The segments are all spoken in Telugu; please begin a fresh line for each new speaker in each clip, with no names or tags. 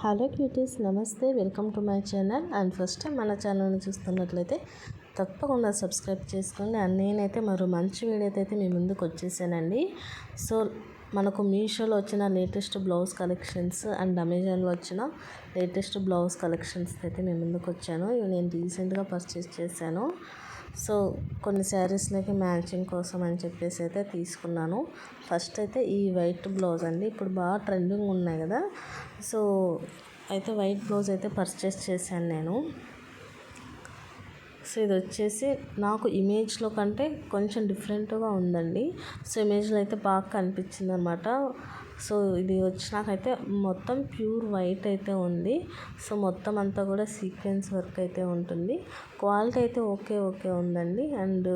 హలో క్యూటీస్, నమస్తే. Welcome to my channel. And first time మన ఛానల్ని చూస్తున్నట్లయితే తప్పకుండా సబ్స్క్రైబ్ చేసుకోండి. అండ్ నేనైతే మరో మంచి వీడియోతో అయితే మీ ముందుకు వచ్చేసానండి. సో మనకు మీషోలో వచ్చిన లేటెస్ట్ బ్లౌజ్ కలెక్షన్స్ అండ్ అమెజాన్లో వచ్చిన లేటెస్ట్ బ్లౌజ్ కలెక్షన్స్ అయితే మీ ముందుకు వచ్చాను. ఇవి నేను రీసెంట్గా పర్చేస్ చేశాను. సో కొన్ని శారీస్లకి మ్యాచింగ్ కోసం అని చెప్పేసి అయితే తీసుకున్నాను. ఫస్ట్ అయితే ఈ వైట్ బ్లౌజ్ అండి, ఇప్పుడు బాగా ట్రెండింగ్ ఉన్నాయి కదా. సో అయితే వైట్ బ్లౌజ్ అయితే పర్చేస్ చేశాను నేను. సో ఇది వచ్చేసి నాకు ఇమేజ్లో కంటే కొంచెం డిఫరెంట్గా ఉందండి. సో ఇమేజ్లో అయితే బాగా కనిపించింది అనమాట. సో ఇది వచ్చినాకైతే మొత్తం ప్యూర్ వైట్ అయితే ఉంది. సో మొత్తం అంతా కూడా సీక్వెన్స్ వర్క్ అయితే ఉంటుంది. క్వాలిటీ అయితే ఓకే ఉందండి. అండ్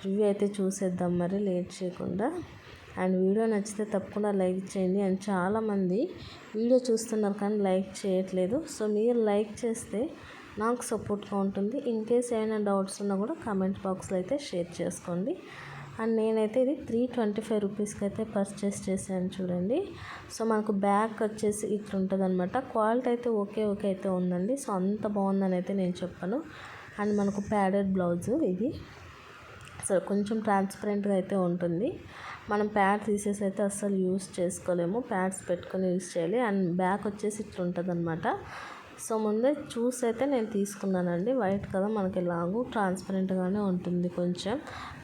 రివ్యూ అయితే చూసేద్దాం మరి లేట్ చేయకుండా. అండ్ వీడియో నచ్చితే తప్పకుండా లైక్ చేయండి. అండ్ చాలామంది వీడియో చూస్తున్నారు కానీ లైక్ చేయట్లేదు. సో మీరు లైక్ చేస్తే నాకు సపోర్ట్గా ఉంటుంది. ఇన్ కేస్ ఏమైనా డౌట్స్ ఉన్నా కూడా కామెంట్ బాక్స్లో అయితే షేర్ చేసుకోండి. అండ్ నేనైతే ఇది 325 రూపీస్కి అయితే పర్చేస్ చేశాను చూడండి. సో మనకు బ్యాక్ వచ్చేసి ఇట్లా ఉంటుంది అనమాట. క్వాలిటీ అయితే ఓకే అయితే ఉందండి. సో అంత బాగుందని అయితే నేను చెప్పను. అండ్ మనకు ప్యాడెడ్ బ్లౌజ్ ఇది. సో కొంచెం ట్రాన్స్పరెంట్గా అయితే ఉంటుంది. మనం ప్యాడ్ తీసేసి అయితే అస్సలు యూస్ చేసుకోలేము. ప్యాడ్స్ పెట్టుకొని యూస్ చేయాలి. అండ్ బ్యాక్ వచ్చేసి ఇట్లా ఉంటుంది అనమాట. సో ముందే చూసి అయితే నేను తీసుకున్నానండి. వైట్ కదా మనకి లాగు ట్రాన్స్పరెంట్గానే ఉంటుంది. కొంచెం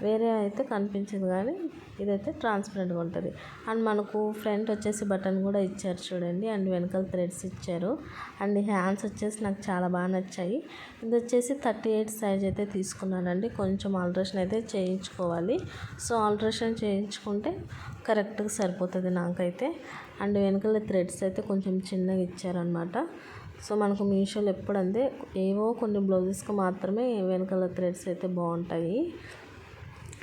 వేరే అయితే కనిపించదు కానీ ఇదైతే ట్రాన్స్పరెంట్గా ఉంటుంది. అండ్ మనకు ఫ్రంట్ వచ్చేసి బటన్ కూడా ఇచ్చారు చూడండి. అండ్ వెనకాల థ్రెడ్స్ ఇచ్చారు. అండ్ హ్యాండ్స్ వచ్చేసి నాకు చాలా బాగా నచ్చాయి. ఇది వచ్చేసి 38 సైజ్ అయితే తీసుకున్నానండి. కొంచెం ఆల్ట్రేషన్ అయితే చేయించుకోవాలి. సో ఆల్ట్రేషన్ చేయించుకుంటే కరెక్ట్గా సరిపోతుంది నాకైతే. అండ్ వెనకాల థ్రెడ్స్ అయితే కొంచెం చిన్నగా ఇచ్చారనమాట. సో మనకు మీషోలో ఎప్పుడంటే ఏవో కొన్ని బ్లౌజెస్కి మాత్రమే వెనకాల థ్రెడ్స్ అయితే బాగుంటాయి.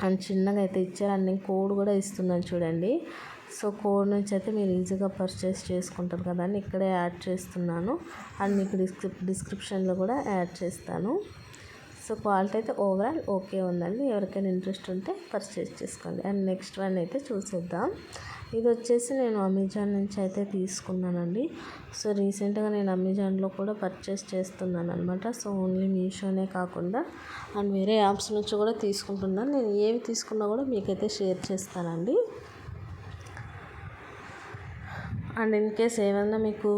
అండ్ చిన్నగా అయితే ఇచ్చారు. అండ్ నేను కోడ్ కూడా ఇస్తున్నాను చూడండి. సో కోడ్ నుంచి అయితే మీరు ఈజీగా పర్చేస్ చేసుకుంటారు కదా అని ఇక్కడే యాడ్ చేస్తున్నాను. అండ్ మీకు డిస్క్రిప్షన్లో కూడా యాడ్ చేస్తాను. సో క్వాలిటీ అయితే ఓవరాల్ ఓకే ఉందండి. ఎవరికైనా ఇంట్రెస్ట్ ఉంటే పర్చేస్ చేసుకోండి. అండ్ నెక్స్ట్ వన్ అయితే చూసేద్దాం. ఇది వచ్చేసి నేను అమెజాన్ నుంచి అయితే తీసుకున్నానండి. సో రీసెంట్గా నేను అమెజాన్లో కూడా పర్చేస్ చేస్తున్నాను అనమాట. సో ఓన్లీ మీషోనే కాకుండా అండ్ వేరే యాప్స్ నుంచి కూడా తీసుకుంటున్నాను. నేను ఏవి తీసుకున్నా కూడా మీకైతే షేర్ చేస్తానండి. అండ్ ఇన్ కేస్ ఏమైనా మీకు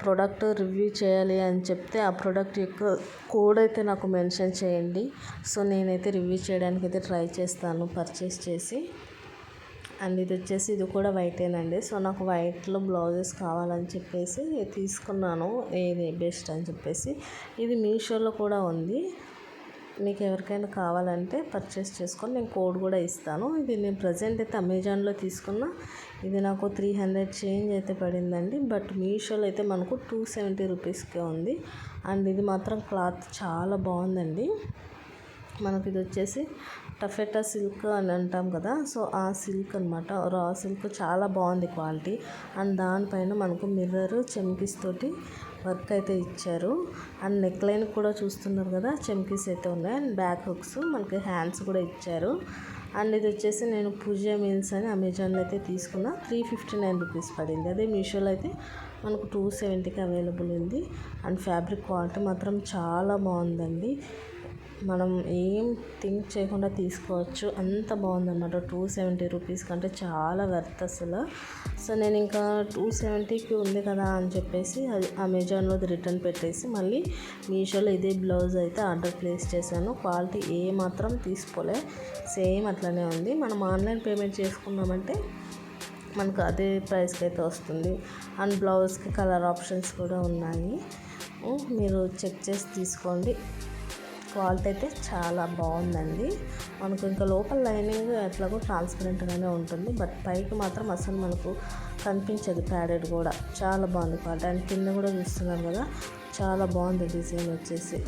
ప్రోడక్ట్ రివ్యూ చేయాలి అని చెప్తే ఆ ప్రోడక్ట్ యొక్క కోడ్ అయితే నాకు మెన్షన్ చేయండి. సో నేనైతే రివ్యూ చేయడానికి అయితే ట్రై చేస్తాను పర్చేస్ చేసి. అండ్ ఇది వచ్చేసి ఇది కూడా వైటేనండి. సో నాకు వైట్లో బ్లౌజెస్ కావాలని చెప్పేసి తీసుకున్నాను. ఏది బెస్ట్ అని చెప్పేసి. ఇది మీషోలో కూడా ఉంది. మీకు ఎవరికైనా కావాలంటే పర్చేస్ చేసుకొని నేను కోడ్ కూడా ఇస్తాను. ఇది నేను ప్రజెంట్ అయితే అమెజాన్లో తీసుకున్నా. ఇది నాకు 300 చేంజ్ అయితే పడిందండి. బట్ మీషోలో అయితే మనకు 270 రూపీస్కే ఉంది. అండ్ ఇది మాత్రం క్లాత్ చాలా బాగుందండి. మనకి ఇది వచ్చేసి టఫెటా సిల్క్ అని అంటాం కదా. సో ఆ సిల్క్ అనమాట. రా సిల్క్ చాలా బాగుంది క్వాలిటీ. అండ్ దానిపైన మనకు మిర్రర్ చెమ్కీస్ తోటి వర్క్ అయితే ఇచ్చారు. అండ్ నెక్ లైన్ కూడా చూస్తున్నారు కదా, చెమ్కీస్ అయితే ఉన్నాయి. అండ్ బ్యాక్ హుక్స్ మనకి హ్యాండ్స్ కూడా ఇచ్చారు. అండ్ ఇది వచ్చేసి నేను పూజా మీల్స్ అని అమెజాన్లో అయితే తీసుకున్నా. 359 రూపీస్ పడింది. అదే మీషోలో అయితే మనకు 270కి అవైలబుల్ ఉంది. అండ్ ఫ్యాబ్రిక్ క్వాలిటీ మాత్రం చాలా బాగుందండి. మనం ఏం థింక్ చేయకుండా తీసుకోవచ్చు, అంత బాగుందన్నమాట. 270 రూపీస్ కంటే చాలా వర్త్ అసలు. సో నేను ఇంకా 270కి ఉంది కదా అని చెప్పేసి అది అమెజాన్లో రిటర్న్ పెట్టేసి మళ్ళీ మీషోలో ఇదే బ్లౌజ్ అయితే ఆర్డర్ ప్లేస్ చేశాను. క్వాలిటీ ఏ మాత్రం తీసుకోలే, సేమ్ అట్లనే ఉంది. మనం ఆన్లైన్ పేమెంట్ చేసుకున్నామంటే మనకు అదే ప్రైస్కి అయితే వస్తుంది. అండ్ బ్లౌజ్కి కలర్ ఆప్షన్స్ కూడా ఉన్నాయి. మీరు చెక్ చేసి తీసుకోండి. క్వాలిటీ అయితే చాలా బాగుందండి. మనకు ఇంకా లోపల లైనింగ్ ఎట్లాగో ట్రాన్స్పరెంట్గానే ఉంటుంది. బట్ పైకి మాత్రం అసలు మనకు కనిపించదు. ప్యాడెడ్ కూడా చాలా బాగుంది క్వాలిటీ. అండ్ కింద కూడా చూస్తున్నాం కదా, చాలా బాగుంది డిజైన్ వచ్చేసి.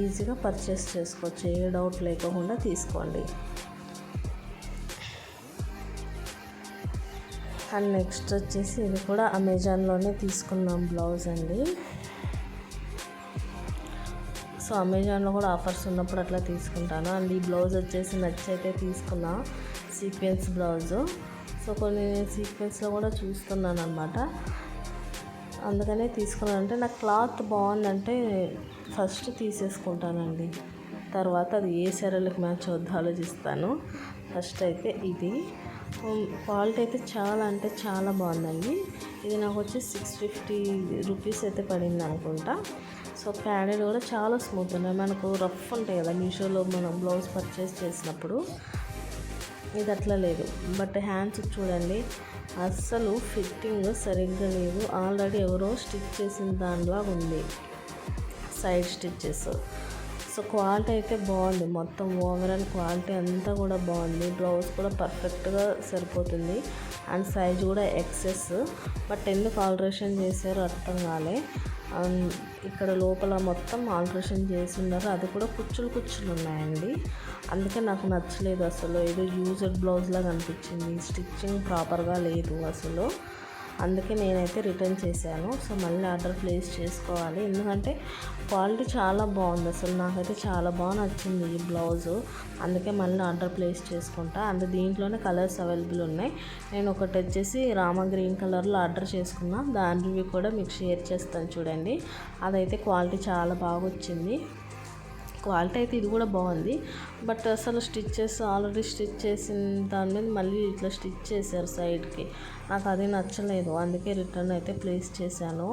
ఈజీగా పర్చేస్ చేసుకోవచ్చు, ఏ డౌట్ లేకుండా తీసుకోండి. అండ్ నెక్స్ట్ వచ్చేసి ఇది కూడా అమెజాన్లోనే తీసుకున్నాం బ్లౌజ్ అండి. సో అమెజాన్లో కూడా ఆఫర్స్ ఉన్నప్పుడు అట్లా తీసుకుంటాను. అండ్ ఈ బ్లౌజ్ వచ్చేసి నచ్చైతే తీసుకున్నా, సీక్వెన్స్ బ్లౌజు. సో కొన్ని సీక్వెన్స్లో కూడా చూస్తున్నాను అనమాట. అందుకనే తీసుకున్నానంటే నాకు క్లాత్ బాగుందంటే ఫస్ట్ తీసేసుకుంటానండి. తర్వాత అది ఏ శారీలకు మ్యాచ్ అవుద్దో ఆలోచిస్తాను. ఫస్ట్ అయితే ఇది క్వాలిటీ అయితే చాలా అంటే చాలా బాగుందండి. ఇది నాకు వచ్చి 650 రూపీస్ అయితే పడింది అనుకుంటా. సో ప్యాడెడ్ కూడా చాలా స్మూత్ ఉన్నాయి. మనకు రఫ్ ఉంటాయి కదా మీషోలో మనం బ్లౌజ్ పర్చేస్ చేసినప్పుడు, ఇది అట్లా లేదు. బట్ హ్యాండ్స్ చూడండి, అస్సలు ఫిట్టింగ్ సరిగ్గా లేదు. ఆల్రెడీ ఎవరో స్టిచ్ చేసిన దానిలా ఉంది సైడ్ స్టిచ్చెస్. సో క్వాలిటీ అయితే బాగుంది, మొత్తం ఓవరాల్ క్వాలిటీ అంతా కూడా బాగుంది. బ్లౌజ్ కూడా పర్ఫెక్ట్గా సరిపోతుంది అండ్ సైజ్ కూడా ఎక్సెస్. బట్ ఎందుకు ఆల్టరేషన్ చేశారో అర్థం కాలే. ఇక్కడ లోపల మొత్తం ఆల్టరేషన్ చేసి ఉన్నారు, అది కూడా కుచ్చులు ఉన్నాయండి. అందుకే నాకు నచ్చలేదు అసలు. ఏదో యూజ్డ్ బ్లౌజ్ లాగా అనిపించింది, స్టిచ్చింగ్ ప్రాపర్గా లేదు అసలు. అందుకే నేనైతే రిటర్న్ చేశాను. సో మళ్ళీ ఆర్డర్ ప్లేస్ చేసుకోవాలి, ఎందుకంటే క్వాలిటీ చాలా బాగుంది. అసలు నాకైతే చాలా బాగా నచ్చింది ఈ బ్లౌజు. అందుకే మళ్ళీ ఆర్డర్ ప్లేస్ చేసుకుంటా. అండ్ దీంట్లోనే కలర్స్ అవైలబుల్ ఉన్నాయి. నేను ఒకటి వచ్చేసి రామ గ్రీన్ కలర్లో ఆర్డర్ చేసుకున్నా, దాని రివ్యూ కూడా మీకు షేర్ చేస్తాను చూడండి. అదైతే క్వాలిటీ చాలా బాగా వచ్చింది. క్వాలిటీ అయితే ఇది కూడా బాగుంది. బట్ అసలు స్టిచ్చెస్ ఆల్రెడీ స్టిచ్ చేసిన దాని మీద మళ్ళీ ఇట్లా స్టిచ్ చేశారు సైడ్కి, నాకు అది నచ్చలేదు. అందుకే రిటర్న్ అయితే ప్లేస్ చేశాను.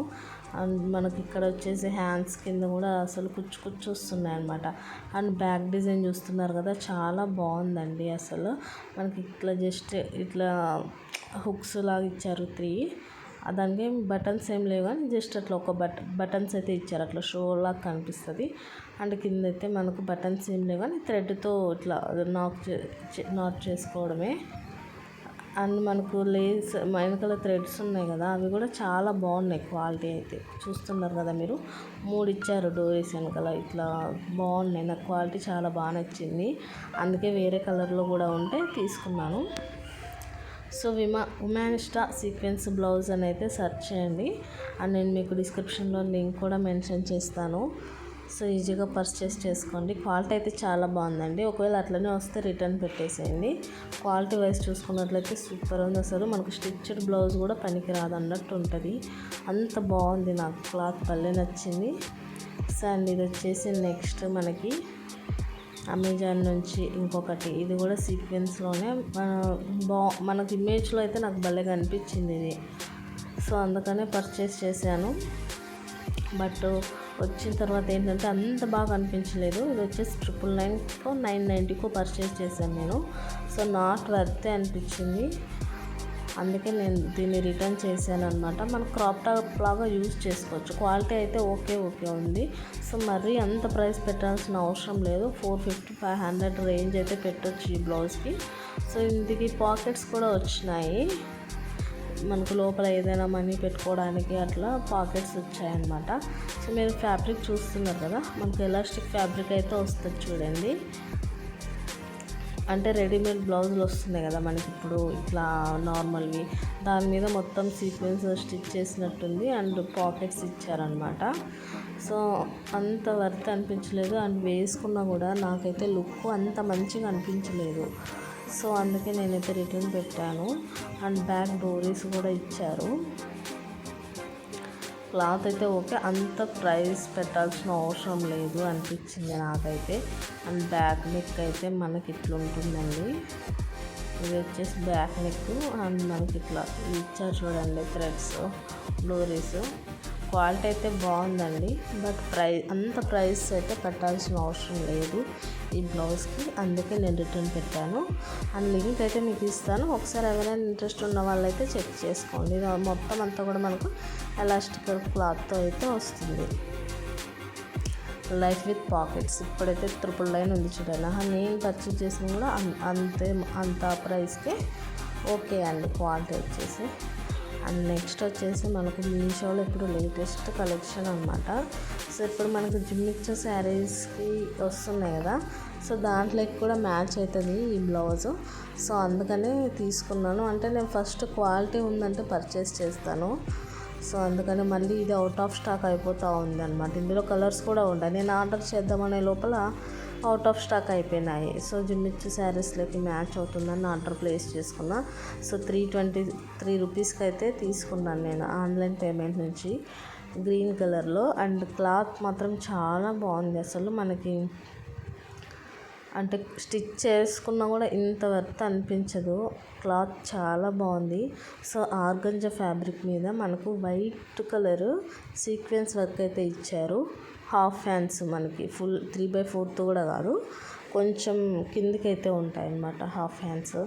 అండ్ మనకి ఇక్కడ వచ్చేసి హ్యాండ్స్ కింద కూడా అసలు కుచ్చు వస్తున్నాయి అనమాట. అండ్ బ్యాక్ డిజైన్ చూస్తున్నారు కదా, చాలా బాగుందండి. అసలు మనకి ఇట్లా జస్ట్ ఇట్లా హుక్స్ లాగా ఇచ్చారు 3. దానికి బటన్స్ ఏం లేవు కానీ జస్ట్ అట్లా ఒక బటన్స్ అయితే ఇచ్చారు, అట్లా షో లాగా కనిపిస్తుంది. అండ్ కింద అయితే మనకు బటన్స్ ఏం లేవు కానీ థ్రెడ్తో ఇట్లా నాట్ చేసుకోవడమే. అండ్ మనకు లేస్ వెనకాల థ్రెడ్స్ ఉన్నాయి కదా, అవి కూడా చాలా బాగున్నాయి. క్వాలిటీ అయితే చూస్తున్నారు కదా మీరు, 3 ఇచ్చారు డోరీస్ వెనకాల, ఇట్లా బాగున్నాయి. నాకు క్వాలిటీ చాలా బాగా నచ్చింది. అందుకే వేరే కలర్లో కూడా ఉంటే తీసుకున్నాను. సో ఉమానిస్టా సీక్వెన్స్ బ్లౌజ్ అని అయితే సెర్చ్ చేయండి. అండ్ నేను మీకు డిస్క్రిప్షన్లో లింక్ కూడా మెన్షన్ చేస్తాను. సో ఈజీగా పర్చేస్ చేసుకోండి. క్వాలిటీ అయితే చాలా బాగుందండి. ఒకవేళ అట్లనే వస్తే రిటర్న్ పెట్టేసేయండి. క్వాలిటీ వైజ్ చూసుకున్నట్లయితే సూపర్ ఉంది. అసలు మనకు స్టిచ్డ్ బ్లౌజ్ కూడా పనికి రాదు అన్నట్టు ఉంటుంది, అంత బాగుంది. నాకు క్లాత్ భలే నచ్చింది. సో అండ్ ఇది వచ్చేసి నెక్స్ట్ మనకి అమెజాన్ నుంచి ఇంకొకటి, ఇది కూడా సీక్వెన్స్లోనే మనకి ఇమేజ్లో అయితే నాకు భలేగా అనిపించింది ఇది. సో అందుకనే పర్చేస్ చేశాను. బట్ వచ్చిన తర్వాత ఏంటంటే అంత బాగా అనిపించలేదు. ఇది వచ్చేసి 999కో 990కో పర్చేస్ చేశాను నేను. సో నాట్ వర్తే అనిపించింది, అందుకే నేను దీన్ని రిటర్న్ చేశాను అనమాట. మనం క్రాప్ టాప్ లాగా యూజ్ చేసుకోవచ్చు. క్వాలిటీ అయితే ఓకే ఉంది. సో మరీ అంత ప్రైస్ పెట్టాల్సిన అవసరం లేదు. 450-500 రేంజ్ అయితే పెట్టవచ్చు ఈ బ్లౌజ్కి. సో ఇందుకి పాకెట్స్ కూడా వచ్చినాయి, మనకు లోపల ఏదైనా మనీ పెట్టుకోవడానికి అట్లా పాకెట్స్ వచ్చాయన్నమాట. సో మీరు ఫ్యాబ్రిక్ చూస్తున్నారు కదా, మనకు ఎలాస్టిక్ ఫ్యాబ్రిక్ అయితే వస్తుంది చూడండి. అంటే రెడీమేడ్ బ్లౌజులు వస్తున్నాయి కదా మనకి ఇప్పుడు, ఇట్లా నార్మల్వి, దాని మీద మొత్తం సీక్వెన్స్ స్టిచ్ చేసినట్టుంది. అండ్ పాకెట్స్ ఇచ్చారనమాట. సో అంత వర్త్ అనిపించలేదు. అండ్ వేసుకున్నా కూడా నాకైతే లుక్ అంత మంచిగా అనిపించలేదు. సో అందుకే నేనైతే రిటర్న్ పెట్టాను. అండ్ బ్యాక్ డోరీస్ కూడా ఇచ్చారు. క్లాత్ అయితే ఓకే, అంత ప్రైస్ పెట్టాల్సిన అవసరం లేదు అనిపించింది నాకైతే. అండ్ బ్యాక్ నెక్ అయితే మనకి ఇట్లా ఉంటుందండి. ఇది వచ్చేసి బ్యాక్ నెక్. అండ్ మనకి ఇట్లా ఇచ్చారు చూడండి థ్రెడ్స్, డోరీస్. క్వాలిటీ అయితే బాగుందండి. బట్ అంత ప్రైస్ అయితే పెట్టాల్సిన అవసరం లేదు ఈ బ్లౌజ్కి, అందుకే నేను రిటర్న్ పెట్టాను. అండ్ లింక్ అయితే మీకు ఇస్తాను, ఒకసారి ఎవరైనా ఇంట్రెస్ట్ ఉన్న వాళ్ళైతే చెక్ చేసుకోండి. ఇది మొత్తం అంతా కూడా మనకు ఎలాస్టికల్ క్లాత్తో అయితే వస్తుంది. Life with pockets. ఇప్పుడైతే 999 ఉంది చూడండి. నేను పర్చేస్ చేసిన కూడా అంత ప్రైస్కే ఓకే అండి క్వాలిటీ వచ్చేసి. అండ్ నెక్స్ట్ వచ్చేసి మనకు మీషోలో ఇప్పుడు లేటెస్ట్ కలెక్షన్ అనమాట. సో ఇప్పుడు మనకు జిమ్మిచ్చ శారీస్కి వస్తున్నాయి కదా, సో దాంట్లోకి కూడా మ్యాచ్ అవుతుంది ఈ బ్లౌజు. సో అందుకనే తీసుకున్నాను. అంటే నేను ఫస్ట్ క్వాలిటీ ఉందంటే పర్చేస్ చేస్తాను. సో అందుకని మళ్ళీ ఇది అవుట్ ఆఫ్ స్టాక్ అయిపోతూ ఉంది అనమాట. ఇందులో కలర్స్ కూడా ఉంటాయి. నేను ఆర్డర్ చేద్దామనే లోపల అవుట్ ఆఫ్ స్టాక్ అయిపోయినాయి. సో జిమ్మిచ్చు శారీస్లోకి మ్యాచ్ అవుతుందని ఆర్డర్ ప్లేస్ చేసుకున్నా. సో 323 రూపీస్కి అయితే తీసుకున్నాను నేను ఆన్లైన్ పేమెంట్ నుంచి, గ్రీన్ కలర్లో. అండ్ క్లాత్ మాత్రం చాలా బాగుంది. అసలు మనకి అంటే స్టిచ్ చేసుకున్నా కూడా ఇంత వర్త్ అనిపించదు. క్లాత్ చాలా బాగుంది. సో ఆర్గంజా ఫ్యాబ్రిక్ మీద మనకు వైట్ కలర్ సీక్వెన్స్ వర్క్ అయితే ఇచ్చారు. హాఫ్ హ్యాండ్స్ మనకి ఫుల్ 3/4 కూడా కాదు, కొంచెం కిందికి అయితే ఉంటాయి అన్నమాట హాఫ్ హ్యాండ్స్.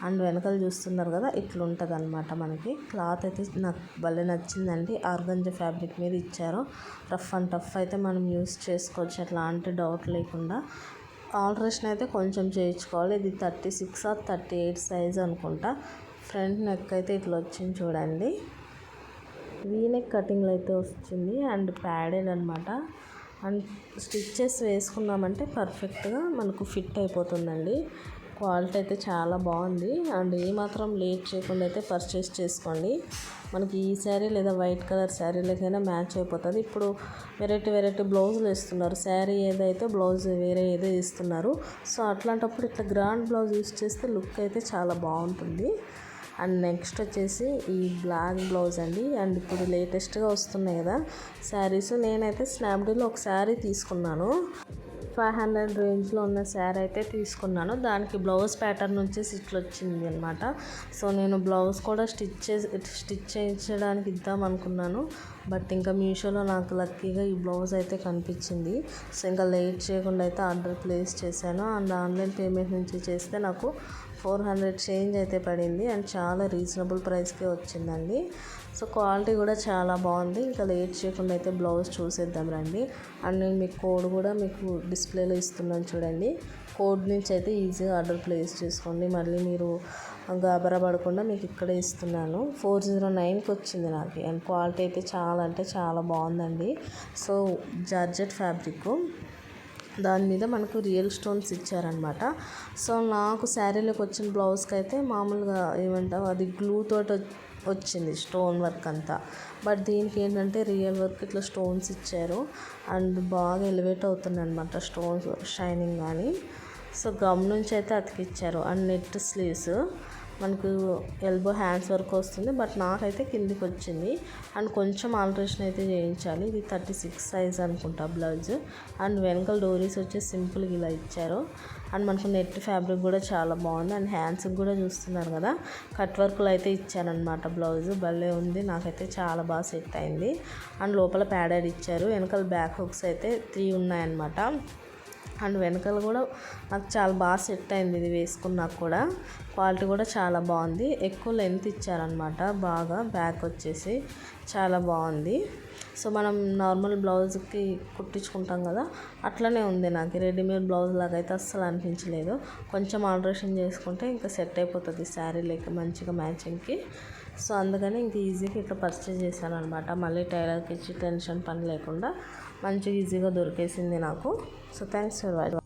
అండ్ వెనకాల చూస్తున్నారు కదా, ఇట్లా ఉంటుంది అనమాట మనకి. క్లాత్ అయితే నాకు భలే నచ్చిందండి. ఆర్గంజా ఫ్యాబ్రిక్ మీద ఇచ్చారు. రఫ్ అండ్ టఫ్ అయితే మనం యూస్ చేసుకోవచ్చు, ఎట్లాంటి డౌట్ లేకుండా. ఆల్ట్రేషన్ అయితే కొంచెం చేయించుకోవాలి. ఇది 36 or 38 సైజ్ అనుకుంటా. ఫ్రంట్ నెక్ అయితే ఇట్లా వచ్చింది చూడండి, వీనెక్ కటింగ్లో అయితే వచ్చింది. అండ్ ప్యాడెడ్ అనమాట. అండ్ స్టిచ్చెస్ వేసుకున్నామంటే పర్ఫెక్ట్గా మనకు ఫిట్ అయిపోతుందండి. క్వాలిటీ అయితే చాలా బాగుంది. అండ్ ఏమాత్రం లేట్ చేయకుండా అయితే పర్చేస్ చేసుకోండి. మనకి ఈ శారీ లేదా వైట్ కలర్ శారీలకైనా మ్యాచ్ అయిపోతుంది. ఇప్పుడు వెరైటీ బ్లౌజులు ఇస్తున్నారు. శారీ ఏదైతే బ్లౌజ్ వేరే ఏదో ఇస్తున్నారు. సో అట్లాంటప్పుడు ఇట్లా గ్రాండ్ బ్లౌజ్ యూస్ చేస్తే లుక్ అయితే చాలా బాగుంటుంది. అండ్ నెక్స్ట్ వచ్చేసి ఈ బ్లాక్ బ్లౌజ్ అండి. అండ్ ఇప్పుడు లేటెస్ట్గా వస్తున్నాయి కదా శారీస్. నేనైతే స్నాప్డీల్లో ఒక శారీ తీసుకున్నాను. 500 రేంజ్లో ఉన్న శారీ అయితే తీసుకున్నాను. దానికి బ్లౌజ్ ప్యాటర్న్ వచ్చేసి ఇట్లా వచ్చింది అనమాట. సో నేను బ్లౌజ్ కూడా స్టిచ్ చేయించడానికి ఇద్దాం అనుకున్నాను. బట్ ఇంకా మీషోలో నాకు లక్కీగా ఈ బ్లౌజ్ అయితే కనిపించింది. సో ఇంకా లేట్ చేయకుండా అయితే ఆర్డర్ ప్లేస్ చేశాను. అండ్ ఆన్లైన్ పేమెంట్ నుంచి చేస్తే నాకు 400 చేంజ్ అయితే పడింది. అండ్ చాలా రీజనబుల్ ప్రైస్కే వచ్చిందండి. సో క్వాలిటీ కూడా చాలా బాగుంది. ఇంకా లేట్ చేయకుండా అయితే బ్లౌజ్ చూసేద్దాం రండి. అండ్ నేను మీకు కోడ్ కూడా మీకు డిస్ప్లేలో ఇస్తున్నాను చూడండి. కోడ్ నుంచి అయితే ఈజీగా ఆర్డర్ ప్లేస్ చేసుకోండి. మళ్ళీ మీరు గాబరా పడకుండా మీకు ఇక్కడే ఇస్తున్నాను. 409కి వచ్చింది నాకు. అండ్ క్వాలిటీ అయితే చాలా అంటే చాలా బాగుందండి. సో జార్జెట్ ఫ్యాబ్రిక్, దాని మీద మనకు రియల్ స్టోన్స్ ఇచ్చారనమాట. సో నాకు శారీలోకి వచ్చిన బ్లౌజ్కి అయితే మామూలుగా ఏమంటావు అది గ్లూ తోటి వచ్చింది స్టోన్ వర్క్ అంతా. బట్ దీనికి ఏంటంటే రియల్ వర్క్ ఇట్లా స్టోన్స్ ఇచ్చారు. అండ్ బాగా ఎలివేట్ అవుతుంది అనమాట స్టోన్స్ షైనింగ్ కానీ. సో గమ్ నుంచి అయితే అతికిచ్చారు. అండ్ నెట్ స్లీవ్స్ మనకు ఎల్బో హ్యాండ్స్ వరకు వస్తుంది. బట్ నాకైతే కిందికి వచ్చింది. అండ్ కొంచెం ఆల్ట్రేషన్ అయితే చేయించాలి. ఇది 36 సైజ్ అనుకుంటా బ్లౌజ్. అండ్ వెనకాల డోరీస్ వచ్చి సింపుల్గా ఇలా ఇచ్చారు. అండ్ మనకు నెట్ ఫ్యాబ్రిక్ కూడా చాలా బాగుంది. అండ్ హ్యాండ్స్కి కూడా చూస్తున్నారు కదా, కట్ వర్క్లు అయితే ఇచ్చారనమాట. బ్లౌజ్ భలే ఉంది, నాకైతే చాలా బాగా సెట్ అయింది. అండ్ లోపల ప్యాడెడ్ ఇచ్చారు. వెనకాల బ్యాక్ హుక్స్ అయితే 3 ఉన్నాయన్నమాట. అండ్ వెనకాల కూడా నాకు చాలా బాగా సెట్ అయింది. ఇది వేసుకున్నాక కూడా క్వాలిటీ కూడా చాలా బాగుంది. ఎక్కువ లెంత్ ఇచ్చారనమాట. బాగా బ్యాక్ వచ్చేసి చాలా బాగుంది. సో మనం నార్మల్ బ్లౌజ్కి కుట్టించుకుంటాం కదా, అట్లనే ఉంది. నాకు రెడీమేడ్ బ్లౌజ్ లాగా అయితే అస్సలు అనిపించలేదు. కొంచెం ఆల్టరేషన్ చేసుకుంటే ఇంకా సెట్ అయిపోతుంది శారీ లెక్క మంచిగా మ్యాచింగ్కి. సో అందుకని ఇంక ఈజీగా ఇట్లా పర్చేజ్ చేశాను అనమాట. మళ్ళీ టైలర్కి ఇచ్చి టెన్షన్ పని లేకుండా మంచిగా ఈజీగా దొరికేసింది నాకు. So thanks for watching.